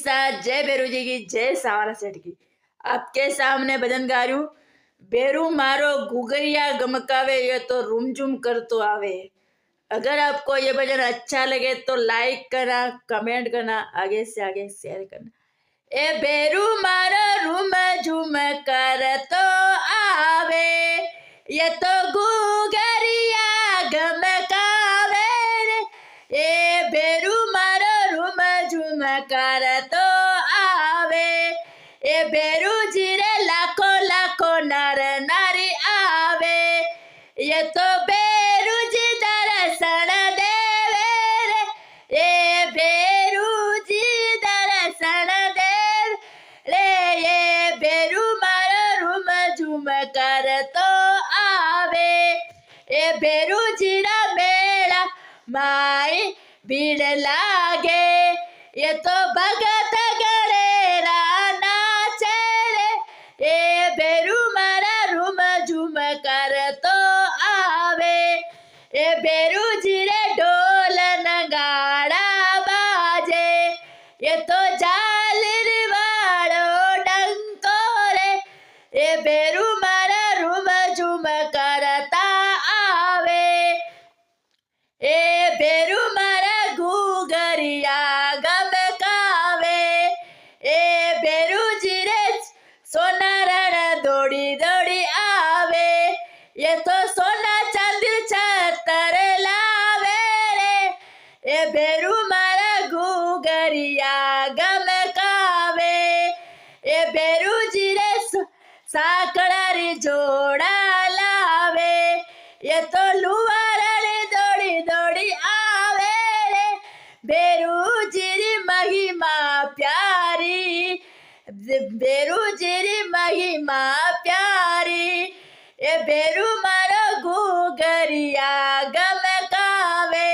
साथ जय बेरू जी की, जय सावरा सेठ की। आपके सामने भजन गा रही हूँ। बेरू मारो गुगरिया गमकावे, ये तो रुमझुम कर तो आवे। अगर आपको ये भजन अच्छा लगे तो लाइक करना, कमेंट करना, आगे से आगे शेयर करना। ए बेरू मारो रूम झूम कर तो आवे, ये तो गुगरिया गमकावे रे। ए बेरू मारो रूम झूम कर तो आवे, ए बेरू जीरे लाखो लाखो नर नारी आवे, ये तो बेरू जी दर्शन देवे रे। ए बेरू जी दर्शन देव रे, ये बेरू मारो रूम झूम कर तो आवे। ए बेरू जीरा मेला माई भीड़ लागे, ये तो भगत गणेरा नाचे रे। ए बेरू मारा रूम झूम कर तो आवे, ए बेरू जीरे ढोल नगाड़ा बाजे, ये तो झालर वाड़ो डंको रे। ए बेरू मारा रूम झूम करता आवे, ए बेरू मारा गुगरिया गमकावे, ए बेरू जीरे सोना रण दौड़ी दौड़ी आवे, ये तो सोना चांदी छतर लावे रे। ए बेरू मारा गुगरिया गमकावे, ए बेरू जीरे साकड़ारी जोड़ा लावे, ये तो लुवारड़ी दौड़ी दौड़ी आवे रे। बेरू जीरी महिमा प्यारी, बेरू जीरी महिमा प्यारी, ए बेरू मारो गुगरिया गमकावे,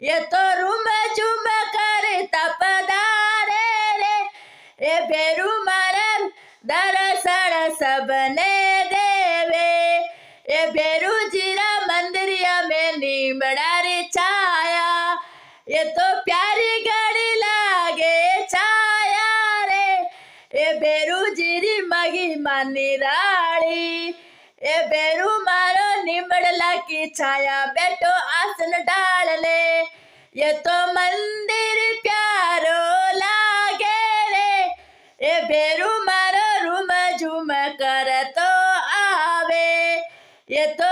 ये तो रूम झूम कर तपदारे रे। ए बेरू मारा दर्शन सबने देवे, ए बेरू जीरा मंदिरिया में नीमड़ा रे छाया, ये तो प्यारी गड़ी लागे छाया रे। ए बेरू जीरी महिमा निराली, ए बेरू मारो निमड़ला की छाया बैठो आसन डाल ले, ये तो मंदिर प्यारो लागे रे। ए बेरू मारो रूम झूम कर तो आवे, ये तो